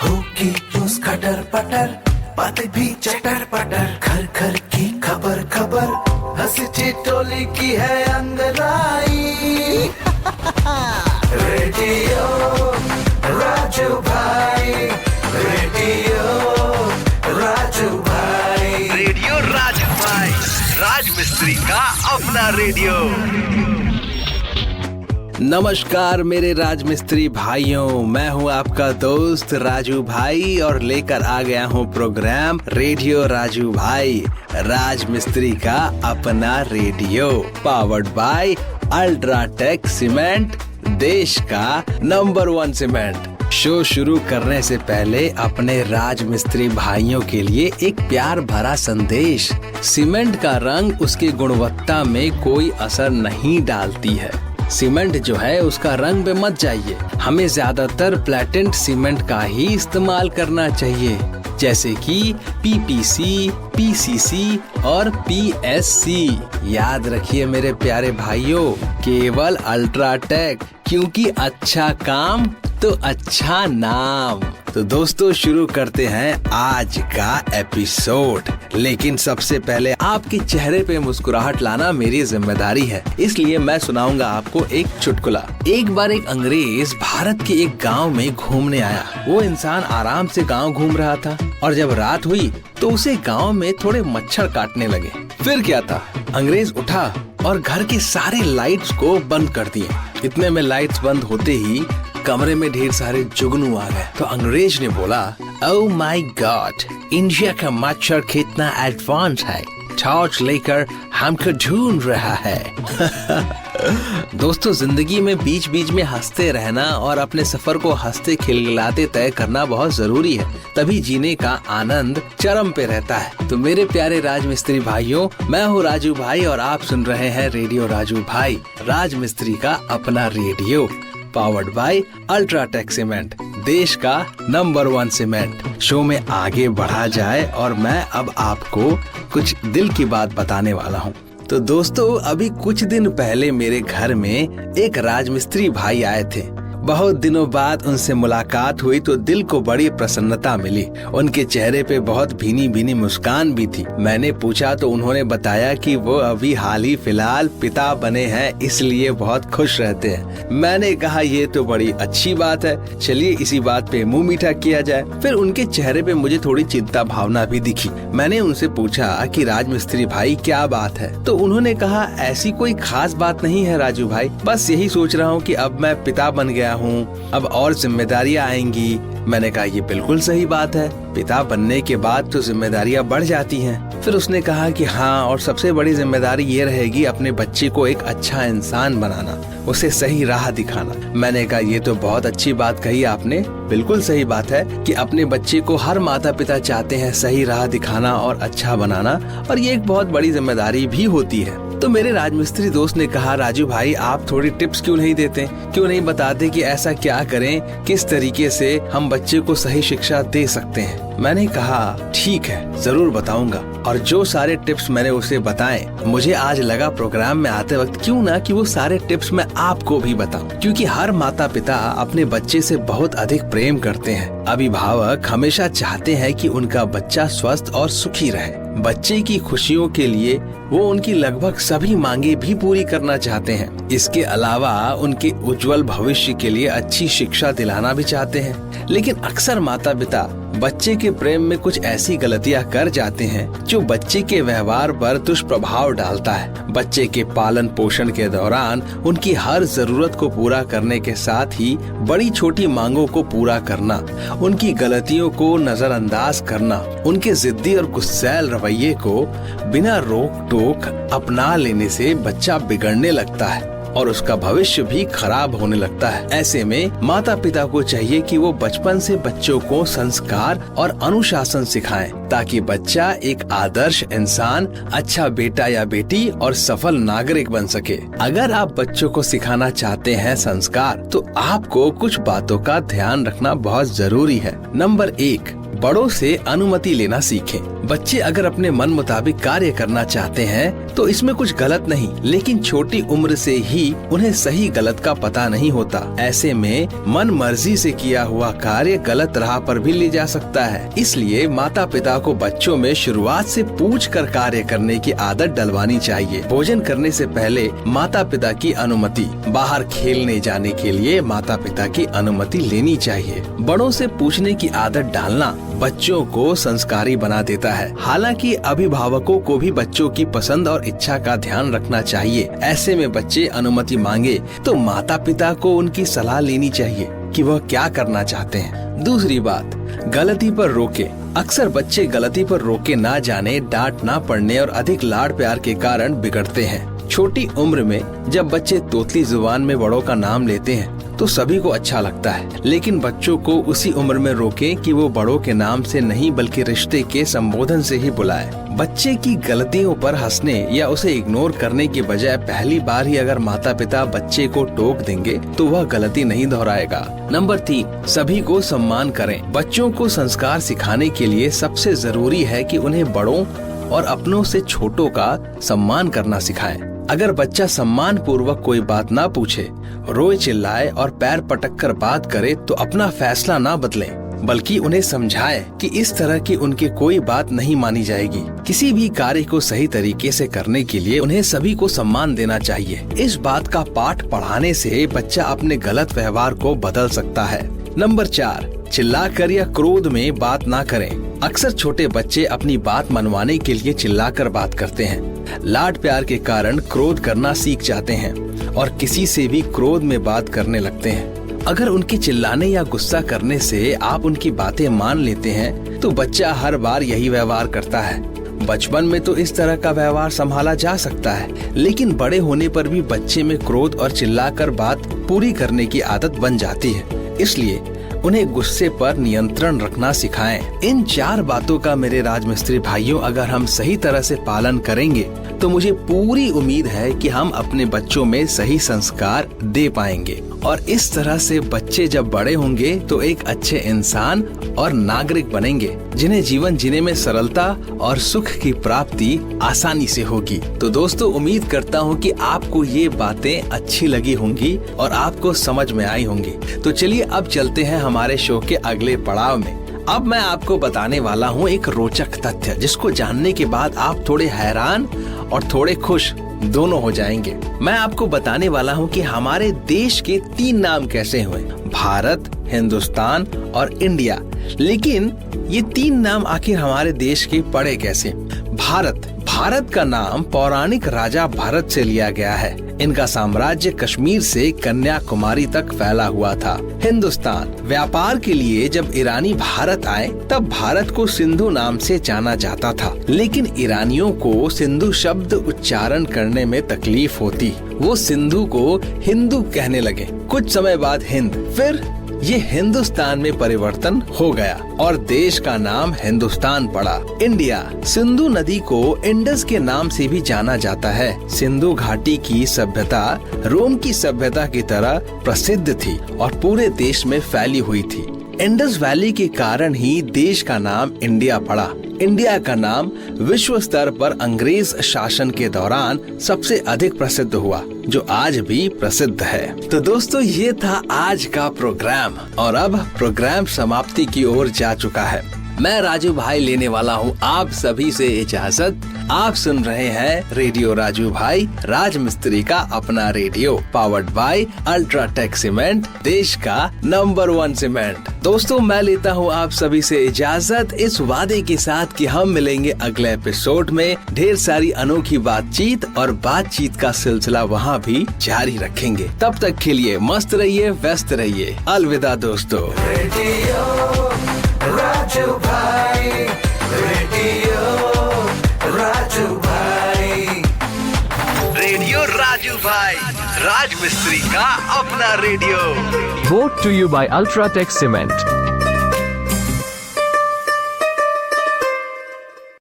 होगी रोज खटर पटर, बातें भी चटर पटर, घर घर की खबर खबर, हंसी ठिठोली की है अंगड़ाई। रेडियो राजू भाई, रेडियो राजू भाई, रेडियो राजू भाई, राज मिस्त्री का अपना रेडियो। नमस्कार मेरे राजमिस्त्री भाइयों, मैं हूं आपका दोस्त राजू भाई और लेकर आ गया हूं प्रोग्राम रेडियो राजू भाई, राजमिस्त्री का अपना radio, powered by UltraTech cement, देश का नंबर 1 सीमेंट। शो शुरू करने से पहले अपने राजमिस्त्री भाइयों के लिए एक प्यार भरा संदेश। सीमेंट का रंग उसकी गुणवत्ता में कोई असर नहीं डालती है। सीमेंट जो है उसका रंग पे मत जाइए, हमें ज्यादातर प्लेटेंट सीमेंट का ही इस्तेमाल करना चाहिए, जैसे कि पीपीसी, पीसीसी और पीएससी। याद रखिए मेरे प्यारे भाइयों, केवल अल्ट्राटेक, क्योंकि अच्छा काम तो अच्छा नाम। तो दोस्तों शुरू करते हैं आज का एपिसोड, लेकिन सबसे पहले आपके चेहरे पे मुस्कुराहट लाना मेरी जिम्मेदारी है, इसलिए मैं सुनाऊंगा आपको एक चुटकुला। एक बार एक अंग्रेज भारत के एक गांव में घूमने आया। वो इंसान आराम से गांव घूम रहा था और जब रात हुई तो उसे गांव में थोड़े मच्छर काटने लगे। फिर क्या था, अंग्रेज उठा और घर के सारे लाइट्स को बंद कर दिए। इतने में लाइट्स बंद होते ही कमरे में ढेर सारे जुगनू आ गए। तो अंग्रेज ने बोला, ओह माय गॉड, इंडिया का मच्छर कितना एडवांस है, टॉर्च लेकर हमको ढूंढ रहा है। दोस्तों जिंदगी में बीच बीच में हंसते रहना और अपने सफर को हंसते खिलखिलाते तय करना बहुत जरूरी है, तभी जीने का आनंद चरम पे रहता है। तो मेरे प्यारे राजमिस्त्री भाइयों, मैं हूँ राजू भाई और आप सुन रहे हैं रेडियो राजू भाई, राजमिस्त्री का अपना radio, powered by UltraTech cement, देश का नंबर 1 सीमेंट। शो में आगे बढ़ा जाए और मैं अब आपको कुछ दिल की बात बताने वाला हूँ। तो दोस्तों अभी कुछ दिन पहले मेरे घर में एक राजमिस्त्री भाई आए थे। बहुत दिनों बाद उनसे मुलाकात हुई तो दिल को बड़ी प्रसन्नता मिली। उनके चेहरे पे बहुत भीनी भीनी मुस्कान भी थी। मैंने पूछा तो उन्होंने बताया कि वो अभी हाल ही फिलहाल पिता बने हैं, इसलिए बहुत खुश रहते हैं। मैंने कहा ये तो बड़ी अच्छी बात है, चलिए इसी बात पे मुंह मीठा किया जाए। फिर उनके चेहरे पे मुझे थोड़ी चिंता भावना भी दिखी। मैंने उनसे पूछा कि राजमिस्त्री भाई क्या बात है, तो उन्होंने कहा ऐसी कोई खास बात नहीं है राजू भाई, बस यही सोच रहा हूँ कि अब मैं पिता बन गया हूँ, अब और जिम्मेदारियाँ आएंगी। मैंने कहा ये बिल्कुल सही बात है, पिता बनने के बाद तो जिम्मेदारियाँ बढ़ जाती हैं। फिर उसने कहा कि हाँ, और सबसे बड़ी जिम्मेदारी ये रहेगी अपने बच्चे को एक अच्छा इंसान बनाना, उसे सही राह दिखाना। मैंने कहा ये तो बहुत अच्छी बात कही आपने, बिल्कुल सही बात है कि अपने बच्चे को हर माता पिता चाहते हैं सही राह दिखाना और अच्छा बनाना, और ये एक बहुत बड़ी जिम्मेदारी भी होती है। तो मेरे राजमिस्त्री दोस्त ने कहा राजू भाई आप थोड़ी टिप्स क्यों नहीं देते, क्यों नहीं बताते कि ऐसा क्या करें, किस तरीके से हम बच्चे को सही शिक्षा दे सकते हैं। मैंने कहा ठीक है, जरूर बताऊंगा। और जो सारे टिप्स मैंने उसे बताए, मुझे आज लगा प्रोग्राम में आते वक्त क्यों ना कि वो सारे टिप्स मैं आपको भी बताऊं, क्योंकि हर माता पिता अपने बच्चे से बहुत अधिक प्रेम करते हैं। अभिभावक हमेशा चाहते हैं कि उनका बच्चा स्वस्थ और सुखी रहे। बच्चे की खुशियों के लिए वो उनकी लगभग सभी मांगे भी पूरी करना चाहते हैं। इसके अलावा उनके उज्जवल भविष्य के लिए अच्छी शिक्षा दिलाना भी चाहते हैं। लेकिन अक्सर माता पिता बच्चे के प्रेम में कुछ ऐसी गलतियां कर जाते हैं जो बच्चे के व्यवहार पर दुष्प्रभाव डालता है। बच्चे के पालन पोषण के दौरान उनकी हर जरूरत को पूरा करने के साथ ही बड़ी छोटी मांगों को पूरा करना, उनकी गलतियों को नजरअंदाज करना, उनके जिद्दी और गुस्सैल रवैये को बिना रोक टोक अपना लेने से बच्चा बिगड़ने लगता है और उसका भविष्य भी खराब होने लगता है। ऐसे में माता पिता को चाहिए कि वो बचपन से बच्चों को संस्कार और अनुशासन सिखाएं, ताकि बच्चा एक आदर्श इंसान, अच्छा बेटा या बेटी और सफल नागरिक बन सके। अगर आप बच्चों को सिखाना चाहते हैं संस्कार, तो आपको कुछ बातों का ध्यान रखना बहुत जरूरी है। नंबर 1, बड़ों से अनुमति लेना सीखें। बच्चे अगर अपने मन मुताबिक कार्य करना चाहते हैं तो इसमें कुछ गलत नहीं, लेकिन छोटी उम्र से ही उन्हें सही गलत का पता नहीं होता। ऐसे में मन मर्जी से किया हुआ कार्य गलत राह पर भी ले जा सकता है। इसलिए माता पिता को बच्चों में शुरुआत से पूछ कर कार्य करने की आदत डलवानी चाहिए। भोजन करने से पहले माता पिता की अनुमति, बाहर खेलने जाने के लिए माता पिता की अनुमति लेनी चाहिए। बड़ों से पूछने की आदत डालना बच्चों को संस्कारी बना देता है। हालांकि अभिभावकों को भी बच्चों की पसंद और इच्छा का ध्यान रखना चाहिए। ऐसे में बच्चे अनुमति मांगे तो माता पिता को उनकी सलाह लेनी चाहिए कि वह क्या करना चाहते हैं। दूसरी बात, गलती पर रोके। अक्सर बच्चे गलती पर रोके ना जाने, डांट ना पड़ने और अधिक लाड़ प्यार के कारण बिगड़ते हैं। छोटी उम्र में जब बच्चे तोतली जुबान में बड़ों का नाम लेते हैं तो सभी को अच्छा लगता है, लेकिन बच्चों को उसी उम्र में रोकें कि वो बड़ों के नाम से नहीं बल्कि रिश्ते के संबोधन से ही बुलाएं। बच्चे की गलतियों पर हंसने या उसे इग्नोर करने के बजाय पहली बार ही अगर माता पिता बच्चे को टोक देंगे तो वह गलती नहीं दोहराएगा। नंबर 3, सभी को सम्मान करें। बच्चों को संस्कार सिखाने के लिए सबसे जरूरी है कि उन्हें बड़ों और अपनों से छोटों का सम्मान करना सिखाएं। अगर बच्चा सम्मान पूर्वक कोई बात ना पूछे, रोए चिल्लाए और पैर पटक कर बात करे तो अपना फैसला ना बदलें, बल्कि उन्हें समझाएं कि इस तरह की उनकी कोई बात नहीं मानी जाएगी। किसी भी कार्य को सही तरीके से करने के लिए उन्हें सभी को सम्मान देना चाहिए। इस बात का पाठ पढ़ाने से बच्चा अपने गलत व्यवहार को बदल सकता है। नंबर 4, चिल्लाकर या क्रोध में बात ना करें। अक्सर छोटे बच्चे अपनी बात मनवाने के लिए चिल्लाकर बात करते हैं। लाड प्यार के कारण क्रोध करना सीख जाते हैं और किसी से भी क्रोध में बात करने लगते हैं। अगर उनके चिल्लाने या गुस्सा करने से आप उनकी बातें मान लेते हैं तो बच्चा हर बार यही व्यवहार करता है। बचपन में तो इस तरह का व्यवहार संभाला जा सकता है, लेकिन बड़े होने पर भी बच्चे में क्रोध और चिल्लाकर बात पूरी करने की आदत बन जाती है। इसलिए उन्हें गुस्से पर नियंत्रण रखना सिखाएं। इन 4 बातों का मेरे राजमिस्त्री भाइयों अगर हम सही तरह से पालन करेंगे तो मुझे पूरी उम्मीद है कि हम अपने बच्चों में सही संस्कार दे पाएंगे और इस तरह से बच्चे जब बड़े होंगे तो एक अच्छे इंसान और नागरिक बनेंगे, जिन्हें जीवन जीने में सरलता और सुख की प्राप्ति आसानी से होगी। तो दोस्तों, उम्मीद करता हूँ कि आपको ये बातें अच्छी लगी होंगी और आपको समझ में आई होंगी। तो चलिए अब चलते हैं हमारे शो के अगले पड़ाव में। अब मैं आपको बताने वाला हूँ एक रोचक तथ्य, जिसको जानने के बाद आप थोड़े हैरान और थोड़े खुश दोनों हो जाएंगे। मैं आपको बताने वाला हूँ कि हमारे देश के 3 नाम कैसे हुए, भारत, हिंदुस्तान और इंडिया। लेकिन ये 3 नाम आखिर हमारे देश के पड़े कैसे? भारत का नाम पौराणिक राजा भरत से लिया गया है। इनका साम्राज्य कश्मीर से कन्याकुमारी तक फैला हुआ था। हिंदुस्तान, व्यापार के लिए जब ईरानी भारत आए तब भारत को सिंधु नाम से जाना जाता था, लेकिन ईरानियों को सिंधु शब्द उच्चारण करने में तकलीफ होती। वो सिंधु को हिंदू कहने लगे। कुछ समय बाद हिंद, फिर ये हिंदुस्तान में परिवर्तन हो गया और देश का नाम हिंदुस्तान पड़ा। इंडिया, सिंधु नदी को इंडस के नाम से भी जाना जाता है। सिंधु घाटी की सभ्यता रोम की सभ्यता की तरह प्रसिद्ध थी और पूरे देश में फैली हुई थी। इंडस वैली के कारण ही देश का नाम इंडिया पड़ा। इंडिया का नाम विश्व स्तर पर अंग्रेज शासन के दौरान सबसे अधिक प्रसिद्ध हुआ, जो आज भी प्रसिद्ध है। तो दोस्तों, ये था आज का प्रोग्राम और अब प्रोग्राम समाप्ति की ओर जा चुका है। मैं राजू भाई लेने वाला हूँ आप सभी से इजाजत। आप सुन रहे हैं रेडियो राजू भाई, राजमिस्त्री का अपना radio, powered by UltraTech cement, देश का नंबर 1 सीमेंट। दोस्तों, मैं लेता हूँ आप सभी से इजाजत इस वादे के साथ कि हम मिलेंगे अगले एपिसोड में। ढेर सारी अनोखी बातचीत और बातचीत का सिलसिला वहाँ भी जारी रखेंगे। तब तक के लिए मस्त रहिए, व्यस्त रहिए। अलविदा दोस्तों। राजू भाई, रेडियो राजू भाई, रेडियो राजू भाई, राजमिस्त्री का अपना radio. Brought to you by Ultratech Cement.